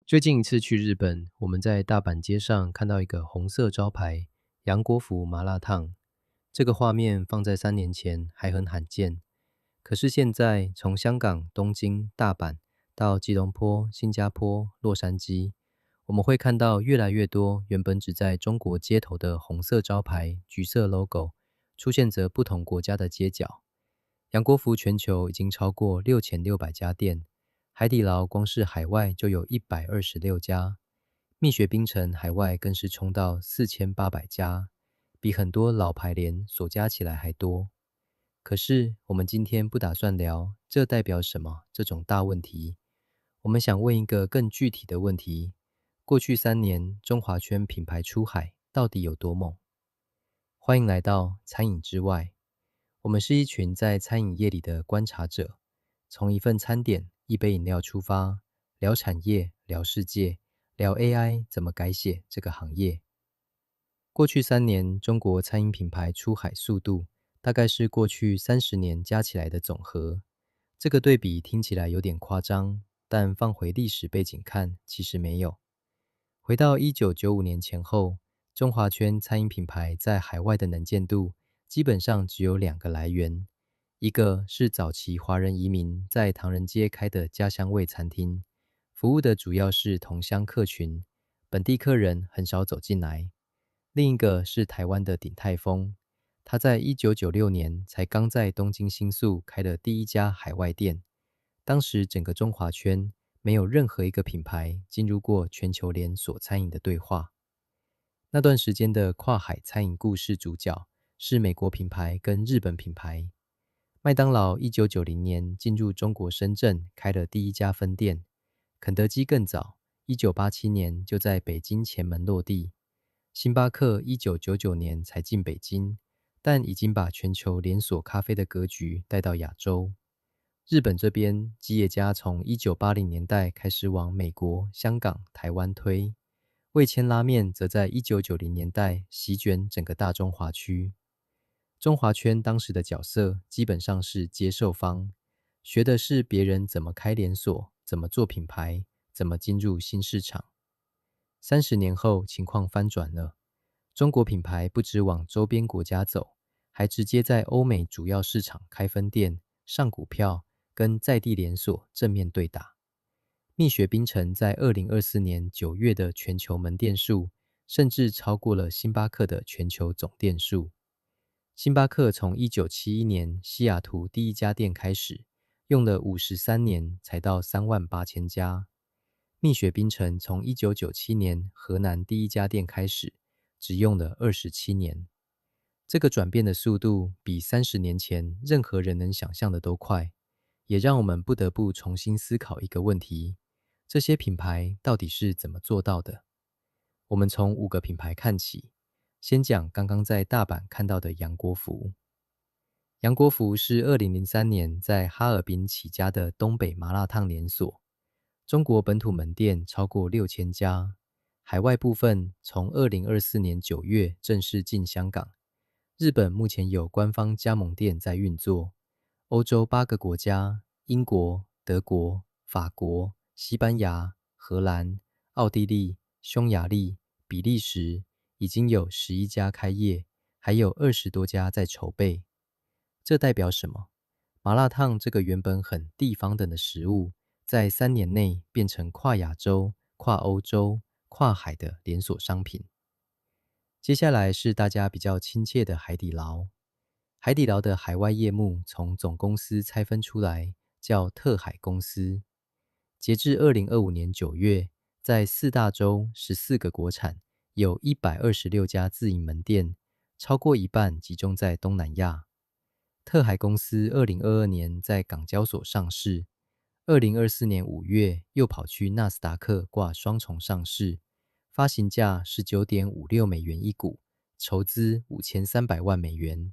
最近一次去日本，我们在大阪街上看到一个红色招牌“杨国福麻辣烫”。这个画面放在3年前还很罕见，可是现在从香港、东京、大阪到吉隆坡、新加坡、洛杉矶，我们会看到越来越多原本只在中国街头的红色招牌、橘色 logo，出现在不同国家的街角。杨国福全球已经超过6600家店，海底捞光是海外就有126家，蜜雪冰城海外更是冲到4800家，比很多老牌连所加起来还多。可是我们今天不打算聊这代表什么这种大问题，我们想问一个更具体的问题：过去3年中华圈品牌出海到底有多猛？欢迎来到餐饮之外，我们是一群在餐饮业里的观察者，从一份餐点、一杯饮料出发，聊产业、聊世界，聊 AI 怎么改写这个行业。过去3年，中国餐饮品牌出海速度大概是过去30年加起来的总和。这个对比听起来有点夸张，但放回历史背景看，其实没有。回到1995年前后，中华圈餐饮品牌在海外的能见度基本上只有2个来源，一个是早期华人移民在唐人街开的家乡味餐厅，服务的主要是同乡客群，本地客人很少走进来；另一个是台湾的鼎泰丰，他在1996年才刚在东京新宿开了第一家海外店，当时整个中华圈没有任何一个品牌进入过全球连锁餐饮的对话。那段时间的跨海餐饮故事主角是美国品牌跟日本品牌。麦当劳1990年进入中国深圳开了第一家分店，肯德基更早，1987年就在北京前门落地。星巴克1999年才进北京，但已经把全球连锁咖啡的格局带到亚洲。日本这边，吉野家从1980年代开始往美国、香港、台湾推，味千拉面则在1990年代席卷整个大中华区。中华圈当时的角色基本上是接受方，学的是别人怎么开连锁，怎么做品牌，怎么进入新市场。30年后，情况翻转了，中国品牌不只往周边国家走，还直接在欧美主要市场开分店、上股票，跟在地连锁正面对打。蜜雪冰城在2024年9月的全球门店数，甚至超过了星巴克的全球总店数。星巴克从1971年西雅图第一家店开始，用了53年才到38000家。蜜雪冰城从1997年河南第一家店开始，只用了27年。这个转变的速度比30年前任何人能想象的都快，也让我们不得不重新思考一个问题：这些品牌到底是怎么做到的？我们从5个品牌看起，先讲刚刚在大阪看到的杨国福。杨国福是2003年在哈尔滨起家的东北麻辣烫连锁，中国本土门店超过6000家，海外部分从2024年9月正式进香港。日本目前有官方加盟店在运作，欧洲8个国家，英国、德国、法国、西班牙、荷兰、奥地利、匈牙利、比利时已经有11家开业，还有20多家在筹备。这代表什么？麻辣烫这个原本很地方的食物，在3年内变成跨亚洲、跨欧洲、跨海的连锁商品。接下来是大家比较亲切的海底捞。海底捞的海外业务从总公司拆分出来，叫特海公司。截至2025年9月，在4大洲14个国产，有126家自营门店，超过一半集中在东南亚。特海公司2022年在港交所上市，2024年5月又跑去纳斯达克挂双重上市，发行价19.56美元一股，筹资5300万美元。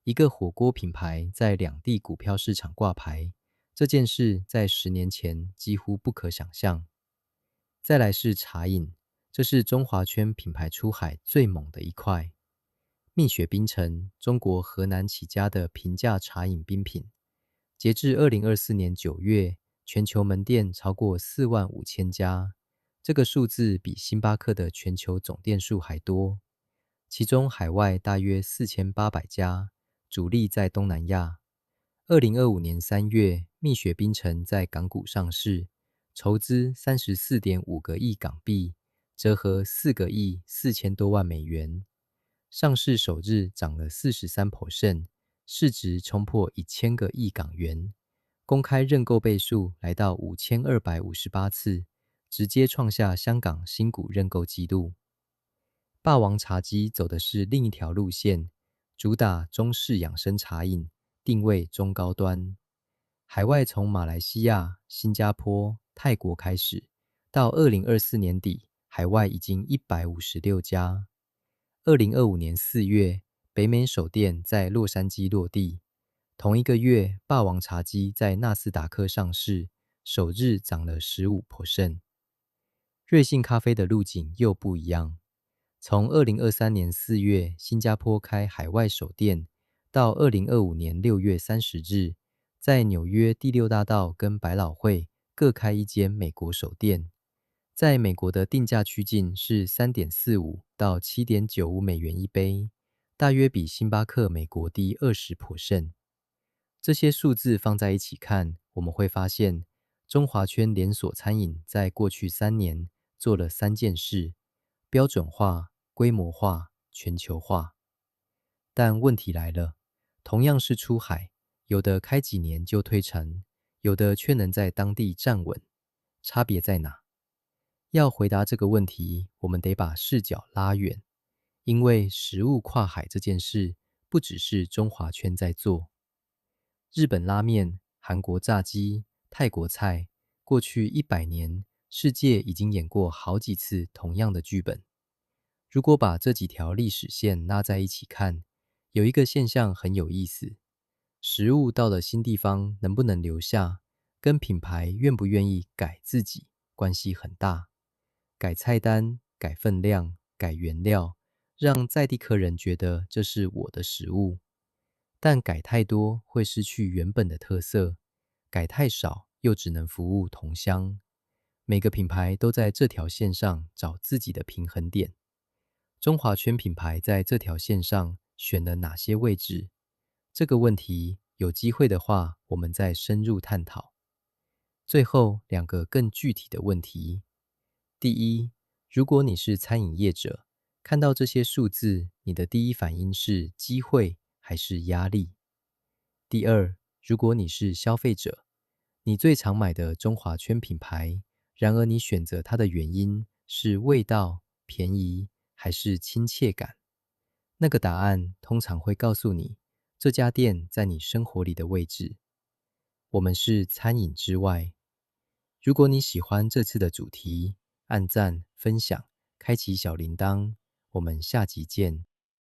一个火锅品牌在两地股票市场挂牌，这件事在10年前几乎不可想象。再来是茶饮，这是中华圈品牌出海最猛的一块。蜜雪冰城，中国河南起家的平价茶饮冰品，截至2024年9月，全球门店超过45000家，这个数字比星巴克的全球总店数还多，其中海外大约4800家，主力在东南亚。2025年3月，蜜雪冰城在港股上市，筹资34.5个亿港币，折合4个亿4000多万美元。上市首日涨了43%，市值冲破1000个亿港元，公开认购倍数来到5258次，直接创下香港新股认购纪录。霸王茶姬走的是另一条路线，主打中式养生茶饮，定位中高端。海外从马来西亚、新加坡、泰国开始，到2024年底，海外已经156家。2025年4月，北美首店在洛杉矶落地。同一个月，霸王茶姬在纳斯达克上市，首日涨了15%。瑞幸咖啡的路径又不一样。从2023年4月新加坡开海外首店，到2025年6月30日，在纽约第6大道跟百老汇各开一间美国首店。在美国的定价区间是3.45到7.95美元一杯，大约比星巴克美国低20%。这些数字放在一起看，我们会发现中华圈连锁餐饮在过去3年做了3件事：标准化、规模化、全球化。但问题来了，同样是出海，有的开几年就退城，有的却能在当地站稳，差别在哪？要回答这个问题，我们得把视角拉远，因为食物跨海这件事，不只是中华圈在做。日本拉面、韩国炸鸡、泰国菜，过去100年，世界已经演过好几次同样的剧本。如果把这几条历史线拉在一起看，有一个现象很有意思：食物到了新地方能不能留下，跟品牌愿不愿意改自己关系很大。改菜单、改分量、改原料，让在地客人觉得这是我的食物。但改太多会失去原本的特色，改太少又只能服务同乡。每个品牌都在这条线上找自己的平衡点。中华圈品牌在这条线上选了哪些位置？这个问题有机会的话，我们再深入探讨。最后2个更具体的问题。第一，如果你是餐饮业者，看到这些数字，你的第一反应是机会还是压力？第二，如果你是消费者，你最常买的中华圈品牌，然而你选择它的原因是味道、便宜还是亲切感？那个答案通常会告诉你，这家店在你生活里的位置。我们是餐饮之外。如果你喜欢这次的主题，按赞、分享、开启小铃铛，我们下集见。